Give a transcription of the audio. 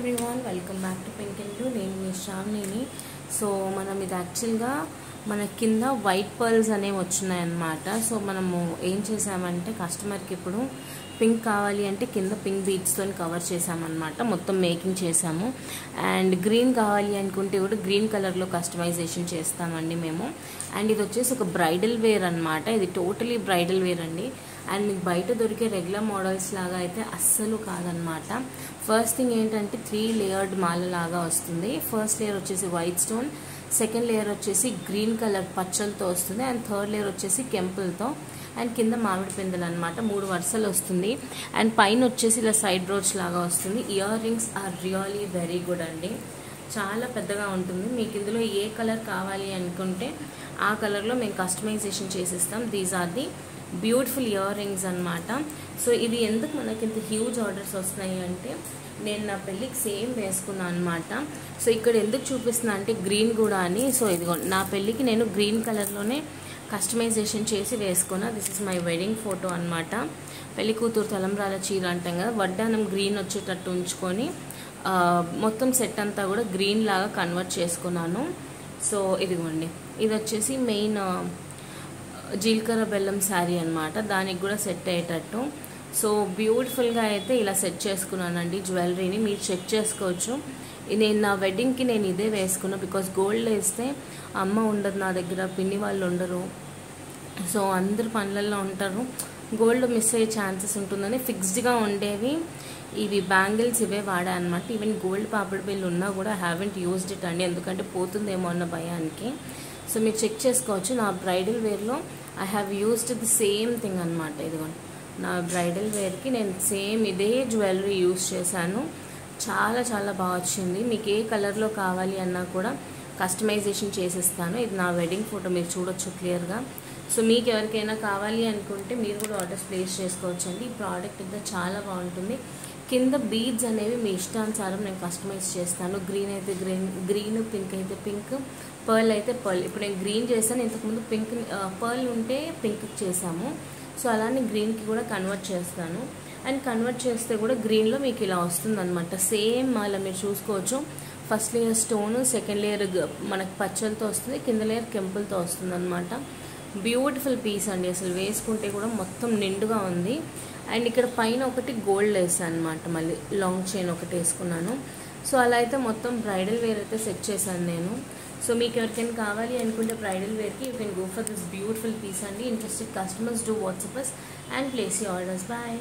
Everyone welcome back to pink and blue. నేను మీ శ్రావణిని. So మనం ఇది యాక్చువల్గా మన కింద వైట్ పర్ల్స్ అనేవి వచ్చినాయన్నమాట. సో మనము ఏం చేసామంటే కస్టమర్కి ఇప్పుడు పింక్ కావాలి అంటే కింద పింక్ బీడ్స్తో కవర్ చేసామన్నమాట. మొత్తం మేకింగ్ చేసాము. అండ్ గ్రీన్ కావాలి అనుకుంటే కూడా గ్రీన్ కలర్లో కస్టమైజేషన్ చేస్తామండి మేము. అండ్ ఇది వచ్చేసి ఒక బ్రైడల్ వేర్ అనమాట. ఇది టోటలీ బ్రైడల్ వేర్ అండి. అండ్ మీకు బయట దొరికే రెగ్యులర్ మోడల్స్ లాగా అయితే అస్సలు కాదనమాట. ఫస్ట్ థింగ్ ఏంటంటే 3 లేయర్డ్ మాల లాగా వస్తుంది. ఫస్ట్ లేయర్ వచ్చేసి వైట్ స్టోన్, సెకండ్ లేయర్ వచ్చేసి గ్రీన్ కలర్ పచ్చలతో వస్తుంది, అండ్ థర్డ్ లేయర్ వచ్చేసి కెంపుల్తో, అండ్ కింద మామిడి పిందెలు అనమాట. 3 వరుసలు వస్తుంది. అండ్ పైన వచ్చేసి ఇలా సైడ్ బ్రోచ్ లాగా వస్తుంది. Earrings are really very good అండి. చాలా పెద్దగా ఉంటుంది. మీకు ఇందులో ఏ కలర్ కావాలి అనుకుంటే ఆ కలర్లో మేము కస్టమైజేషన్ చేసిస్తాం. These are the beautiful earrings అనమాట. సో ఇది ఎందుకు మనకి ఇంత హ్యూజ్ ఆర్డర్స్ వస్తున్నాయి అంటే నేను నా పెళ్ళికి సేమ్ వేసుకున్నాను అనమాట. సో ఇక్కడ ఎందుకు చూపిస్తున్నా అంటే గ్రీన్ కూడా అని. సో ఇదిగో నా పెళ్ళికి నేను గ్రీన్ కలర్లోనే కస్టమైజేషన్ చేసి వేసుకున్నా. This is my wedding photo అనమాట. పెళ్లి కూతురు తలంబ్రాల చీర అంటాం కదా, వడ్డానం గ్రీన్ వచ్చేటట్టు ఉంచుకొని మొత్తం సెట్ అంతా కూడా గ్రీన్ లాగా కన్వర్ట్ చేసుకున్నాను. సో ఇదిగోండి, ఇది వచ్చేసి మెయిన్ జీలకర్ర బెల్లం శారీ అనమాట. దానికి కూడా సెట్ అయ్యేటట్టు సో బ్యూటిఫుల్గా అయితే ఇలా సెట్ చేసుకున్నానండి జ్యువెలరీని. మీరు చెక్ చేసుకోవచ్చు. నేను నా వెడ్డింగ్కి నేను ఇదే వేసుకున్నా. బికాజ్ గోల్డ్ వేస్తే అమ్మ ఉండదు నా దగ్గర, పిన్ని వాళ్ళు ఉండరు, సో అందరు పనులలో ఉంటారు, గోల్డ్ మిస్ అయ్యే ఛాన్సెస్ ఉంటుందని ఫిక్స్డ్గా ఉండేవి ఇవి బ్యాంగిల్స్ ఇవే వాడా అనమాట. ఈవెన్ గోల్డ్ పాపిడి బిల్ ఉన్నా కూడా హ్యావెంట్ యూజ్డ్ ఇట్ అండి, ఎందుకంటే పోతుందేమో అన్న భయానికి. సో మీరు చెక్ చేసుకోవచ్చు. నా బ్రైడల్ వేర్లో I have used the same thing అనమాట. ఇదిగోండి, నా బ్రైడల్ వేర్కి నేను సేమ్ ఇదే జ్యువెలరీ యూజ్ చేశాను. చాలా చాలా బాగా వచ్చింది. మీకు ఏ కలర్లో కావాలి అన్నా కూడా కస్టమైజేషన్ చేసిస్తాను. ఇది నా వెడ్డింగ్ ఫోటో, మీరు చూడొచ్చు క్లియర్గా. సో మీకు ఎవరికైనా కావాలి అనుకుంటే మీరు కూడా ఆర్డర్స్ ప్లేస్ చేసుకోవచ్చు అండి. ఈ ప్రోడక్ట్ అయితే చాలా బాగుంటుంది. కింద బీడ్స్ అనేవి మీ ఇష్టానుసారం నేను కస్టమైజ్ చేస్తాను. గ్రీన్ అయితే గ్రీన్, పింక్ అయితే పింక్, పర్ల్ అయితే పర్ల్. ఇప్పుడు నేను గ్రీన్ చేశాను, ఇంతకుముందు పింక్ పర్ల్ ఉంటే పింక్ చేశాము. సో అలానే గ్రీన్కి కూడా కన్వర్ట్ చేస్తాను. అండ్ కన్వర్ట్ చేస్తే కూడా గ్రీన్లో మీకు ఇలా వస్తుంది అనమాట. సేమ్ అలా మీరు చూసుకోవచ్చు. First layer stone, second layer మనకు పచ్చలతో వస్తుంది, కింద లేయర్ కెంపుల్తో వస్తుంది అనమాట. బ్యూటిఫుల్ పీస్ అండి. అసలు వేసుకుంటే కూడా మొత్తం నిండుగా ఉంది. అండ్ ఇక్కడ పైన ఒకటి గోల్డ్ వేసాను అనమాట. మళ్ళీ లాంగ్ చైన్ ఒకటి వేసుకున్నాను. సో అలా అయితే మొత్తం బ్రైడల్ వేర్ అయితే సెట్ చేశాను నేను. సో మీకు ఎవరికైనా కావాలి అనుకుంటే బ్రైడల్ వేర్కి you can go for this beautiful piece అండి. Interested customers do WhatsApp us and place your orders. Bye.